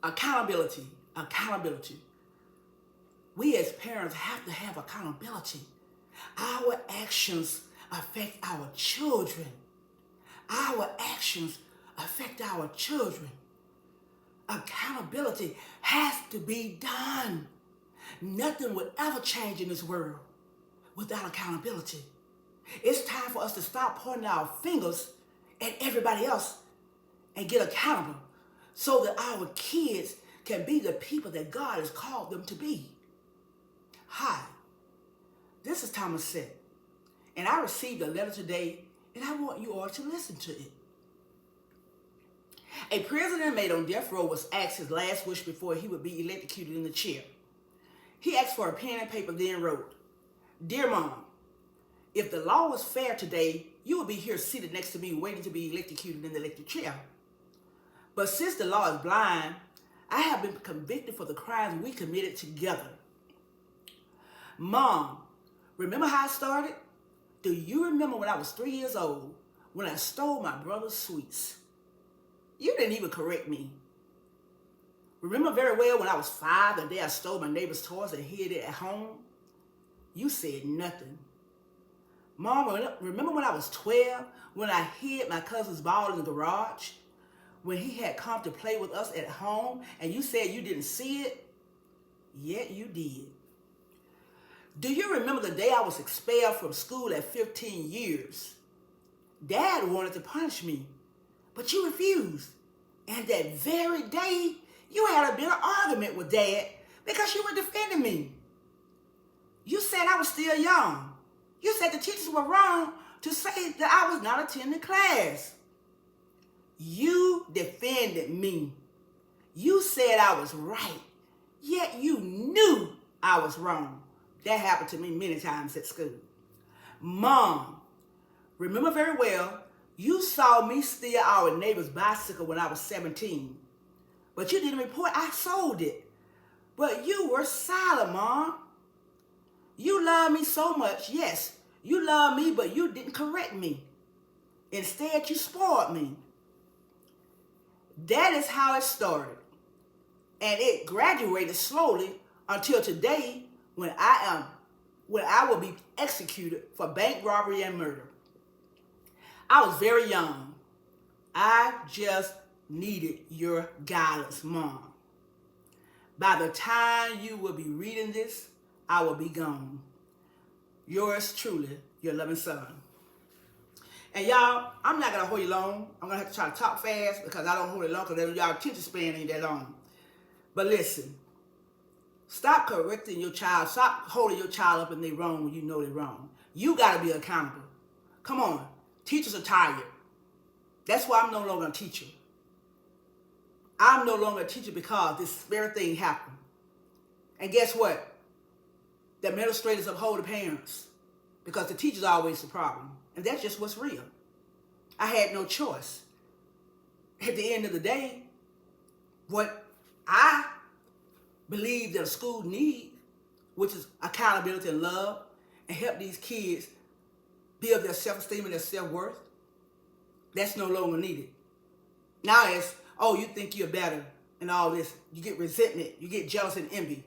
Accountability. Accountability. We as parents have to have accountability. Our actions affect our children. Our actions affect our children. Accountability has to be done. Nothing will ever change in this world without accountability. It's time for us to stop pointing our fingers at everybody else and get accountable so that our kids can be the people that God has called them to be. Hi, this is Thomas Sett, and I received a letter today, and I want you all to listen to it. A prison inmate on death row was asked his last wish before he would be electrocuted in the chair. He asked for a pen and paper, then wrote, "Dear Mom, if the law was fair today, you would be here seated next to me waiting to be electrocuted in the electric chair. But since the law is blind, I have been convicted for the crimes we committed together. Mom, remember how it started? Do you remember when I was 3 years old, when I stole my brother's sweets? You didn't even correct me. Remember very well when I was 5, the day I stole my neighbor's toys and hid it at home? You said nothing. Mom, remember when I was 12, when I hid my cousin's ball in the garage? When he had come to play with us at home and you said you didn't see it? Yet you did. Do you remember the day I was expelled from school at 15 years? Dad wanted to punish me, but you refused. And that very day, you had a bitter argument with Dad because you were defending me. You said I was still young. You said the teachers were wrong to say that I was not attending class. You defended me. You said I was right, yet you knew I was wrong. That happened to me many times at school. Mom, remember very well, you saw me steal our neighbor's bicycle when I was 17. But you didn't report I sold it. But you were silent, Mom. You love me so much. Yes, you love me, but you didn't correct me. Instead, you spoiled me. That is how it started. And it graduated slowly until today when I will be executed for bank robbery and murder. I was very young. I just needed your guidance, Mom. By the time you will be reading this, I will be gone. Yours truly, your loving son. And y'all, I'm not going to hold you long. I'm going to have to try to talk fast because I don't hold it long because y'all attention span ain't that long. But listen, stop correcting your child. Stop holding your child up and they wrong when you know they're wrong. You got to be accountable. Come on. Teachers are tired. That's why I'm no longer a teacher. I'm no longer a teacher because this very thing happened. And guess what? The administrators uphold the parents because the teacher's always the problem. And that's just what's real. I had no choice. At the end of the day, what I believe that a school needs, which is accountability and love, and help these kids build their self-esteem and their self-worth, that's no longer needed. Now it's, oh, you think you're better and all this. You get resentment. You get jealous and envy.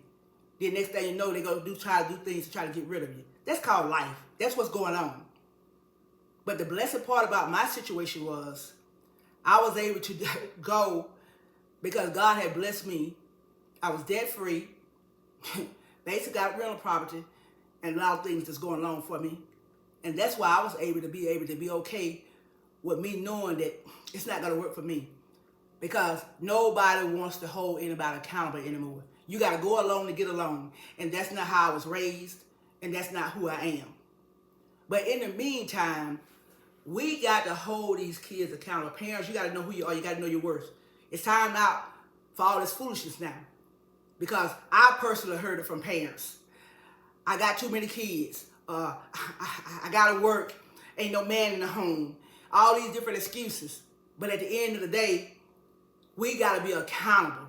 Then next thing you know, they're going to try to do things to try to get rid of you. That's called life. That's what's going on. But the blessed part about my situation was I was able to go because God had blessed me. I was debt free. Basically got rental property and a lot of things that's going on for me. And that's why I was able to be okay with me knowing that it's not going to work for me. Because nobody wants to hold anybody accountable anymore. You got to go alone to get along. And that's not how I was raised. And that's not who I am. But in the meantime, we got to hold these kids accountable. Parents, you got to know who you are. You got to know your worth. It's time out for all this foolishness now. Because I personally heard it from parents. I got too many kids. I got to work. Ain't no man in the home. All these different excuses. But at the end of the day, we got to be accountable.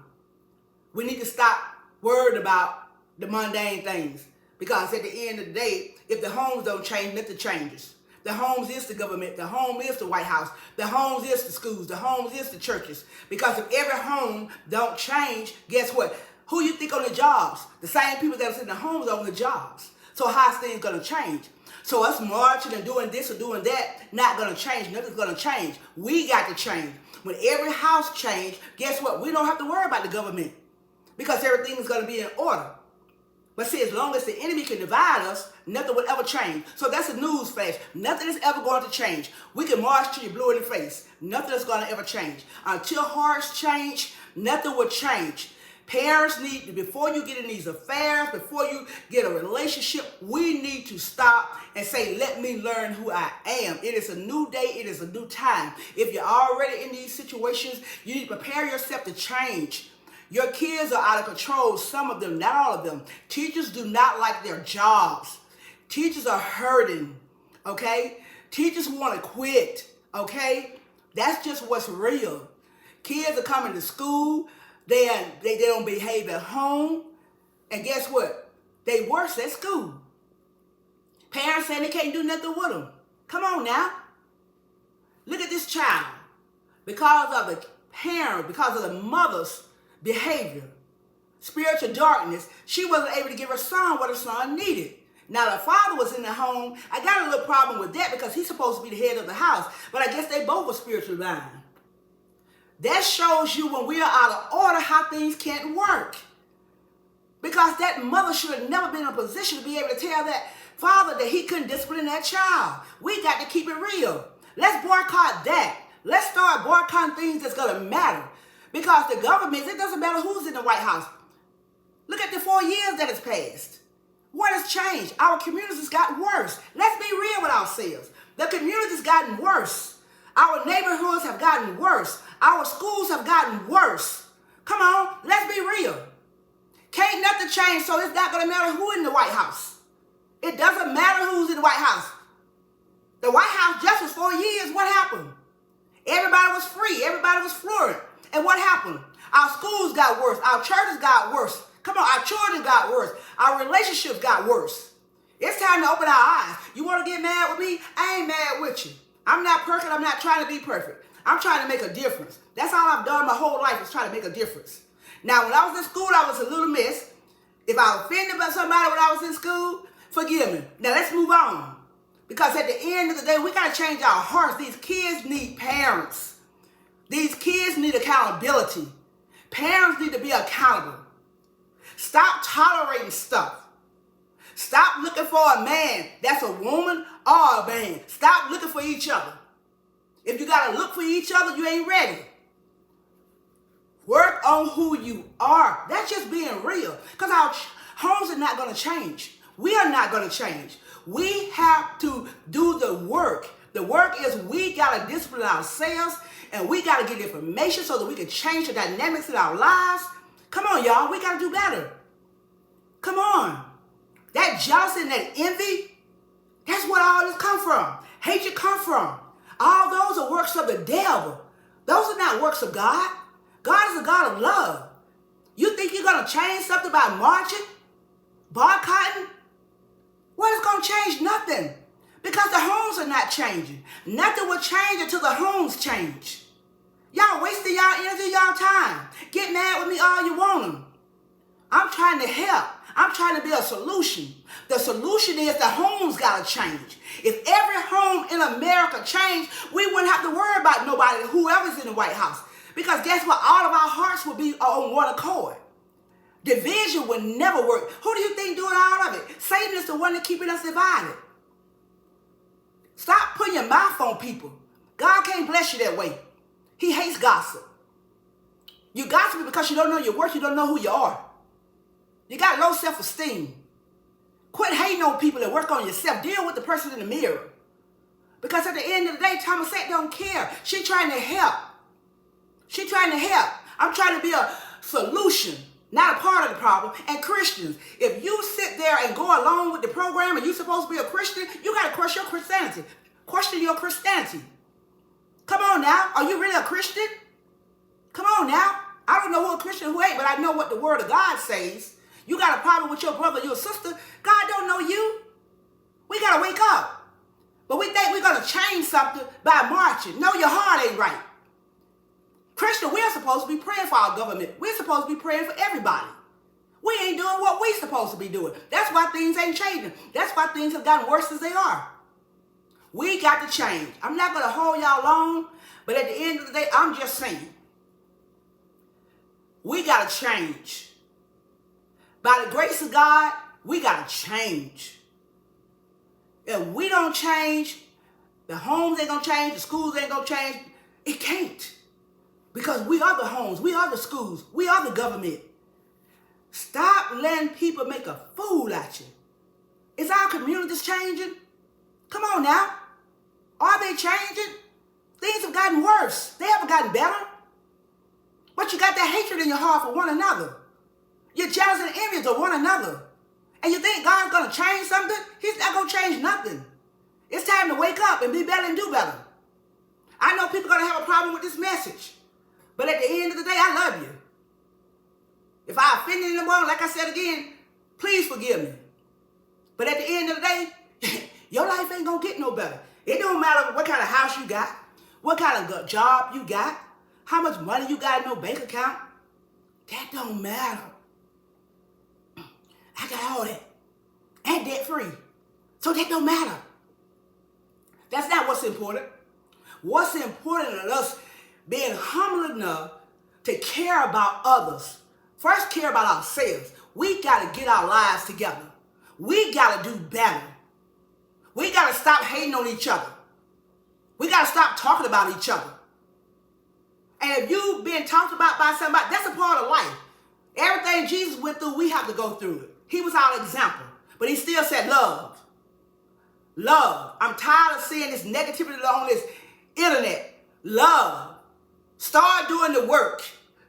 We need to stop worrying about the mundane things. Because at the end of the day, if the homes don't change, nothing changes. The homes is the government. The home is the White House. The homes is the schools. The homes is the churches. Because if every home don't change, guess what? Who you think on the jobs? The same people that are in the homes are on the jobs. So how's things going to change? So us marching and doing this or doing that, not going to change. Nothing's going to change. We got to change. When every house change, guess what? We don't have to worry about the government because everything is going to be in order. But see, as long as the enemy can divide us, nothing will ever change. So that's a news flash. Nothing is ever going to change. We can march till you blue in the face. Nothing is going to ever change. Until hearts change, nothing will change. Parents need to, before you get in these affairs, before you get a relationship, we need to stop and say, let me learn who I am. It is a new day. It is a new time. If you're already in these situations, you need to prepare yourself to change. Your kids are out of control, some of them, not all of them. Teachers do not like their jobs. Teachers are hurting, okay? Teachers want to quit, okay? That's just what's real. Kids are coming to school. They don't behave at home. And guess what? They worse at school. Parents saying they can't do nothing with them. Come on now. Look at this child. Because of the parent, because of the mother's behavior, spiritual darkness, she wasn't able to give her son what her son needed. Now, the father was in the home. I got a little problem with that because he's supposed to be the head of the house. But I guess they both were spiritually blind. That shows you when we are out of order how things can't work. Because that mother should have never been in a position to be able to tell that father that he couldn't discipline that child. We got to keep it real. Let's boycott that. Let's start boycotting things that's going to matter. Because the government, it doesn't matter who's in the White House. Look at the 4 years that has passed. What has changed? Our communities got worse. Let's be real with ourselves. The communities gotten worse. Our neighborhoods have gotten worse. Our schools have gotten worse. Come on, let's be real. Can't nothing change, so it's not going to matter who in the White House. It doesn't matter who's in the White House. The White House just was 4 years. What happened? Everybody was free. Everybody was fluent. And what happened? Our schools got worse. Our churches got worse. Come on, our children got worse. Our relationships got worse. It's time to open our eyes. You want to get mad with me? I ain't mad with you. I'm not perfect. I'm not trying to be perfect. I'm trying to make a difference. That's all I've done my whole life is try to make a difference. Now, when I was in school, I was a little miss. If I offended by somebody when I was in school, forgive me. Now, let's move on. Because at the end of the day, we got to change our hearts. These kids need parents. These kids need accountability. Parents need to be accountable. Stop tolerating stuff. Stop looking for a man that's a woman or a man. Stop looking for each other. If you got to look for each other, you ain't ready. Work on who you are. That's just being real. Because our homes are not going to change. We are not going to change. We have to do the work. The work is we got to discipline ourselves and we got to get information so that we can change the dynamics in our lives. Come on, y'all. We got to do better. Come on. That jealousy and that envy, that's where all this come from. Hatred come from. All those are works of the devil. Those are not works of God. God is a God of love. You think you're going to change something by marching, boycotting? What is going to change? Nothing. Because the homes are not changing. Nothing will change until the homes change. Y'all wasting y'all energy, y'all time. Get mad with me all you want them. I'm trying to help. I'm trying to be a solution. The solution is the homes got to change. If every home in America changed, we wouldn't have to worry about nobody, whoever's in the White House. Because guess what? All of our hearts will be on one accord. Division would never work. Who do you think doing all of it? Satan is the one that's keeping us divided. Stop putting your mouth on people. God can't bless you that way. He hates gossip. You gossip because you don't know your worth. You don't know who you are. You got low self-esteem. Quit hating on people that work on yourself. Deal with the person in the mirror. Because at the end of the day, Thomasette don't care. She's trying to help. She's trying to help. I'm trying to be a solution, not a part of the problem. And Christians, if you sit there and go along with the program and you're supposed to be a Christian, you got to question your Christianity. Question your Christianity. Come on now. Are you really a Christian? Come on now. I don't know who a Christian who ain't, but I know what the word of God says. You got a problem with your brother, your sister. God don't know you. We got to wake up. But we think we're going to change something by marching. No, your heart ain't right. Christian, we're supposed to be praying for our government. We're supposed to be praying for everybody. We ain't doing what we're supposed to be doing. That's why things ain't changing. That's why things have gotten worse as they are. We got to change. I'm not going to hold y'all long, but at the end of the day, I'm just saying, we got to change. By the grace of God, we got to change. If we don't change, the homes ain't going to change, the schools ain't going to change. It can't. Because we are the homes, we are the schools, we are the government. Stop letting people make a fool at you. Is our communities changing? Come on now. Are they changing? Things have gotten worse. They haven't gotten better. But you got that hatred in your heart for one another. You're jealous and envious of one another. And you think God's going to change something? He's not going to change nothing. It's time to wake up and be better and do better. I know people are going to have a problem with this message. But at the end of the day, I love you. If I offended anyone, like I said again, please forgive me. But at the end of the day, your life ain't going to get no better. It don't matter what kind of house you got, what kind of job you got, how much money you got in your bank account. That don't matter. I got all that. And debt free. So that don't matter. That's not what's important. What's important is us being humble enough to care about others. First, care about ourselves. We got to get our lives together. We got to do better. We got to stop hating on each other. We got to stop talking about each other. And if you've been talked about by somebody, that's a part of life. Everything Jesus went through, we have to go through it. He was our example. But he still said love. Love. I'm tired of seeing this negativity on this internet. Love. Start doing the work.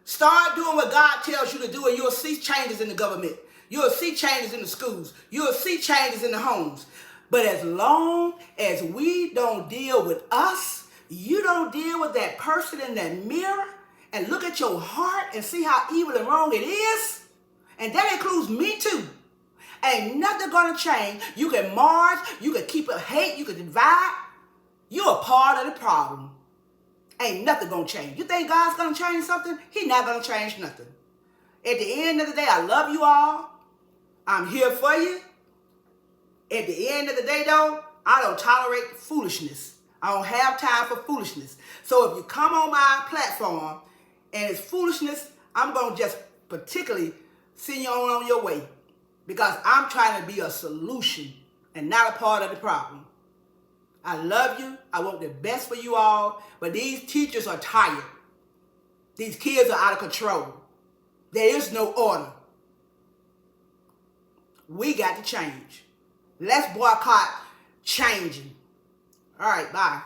Start doing what God tells you to do, and you'll see changes in the government. You'll see changes in the schools. You'll see changes in the homes. But as long as we don't deal with us, you don't deal with that person in that mirror and look at your heart and see how evil and wrong it is, and that includes me too. Ain't nothing gonna change. You can march, you can keep a hate, you can divide. You're a part of the problem. Ain't nothing gonna change. You think God's gonna change something? He's not gonna change nothing. At the end of the day, I love you all. I'm here for you. At the end of the day, though, I don't tolerate foolishness. I don't have time for foolishness. So if you come on my platform and it's foolishness, I'm going to just particularly send you on your way, because I'm trying to be a solution and not a part of the problem. I love you. I want the best for you all, but these teachers are tired. These kids are out of control. There is no order. We got to change. Let's boycott changing. All right, bye.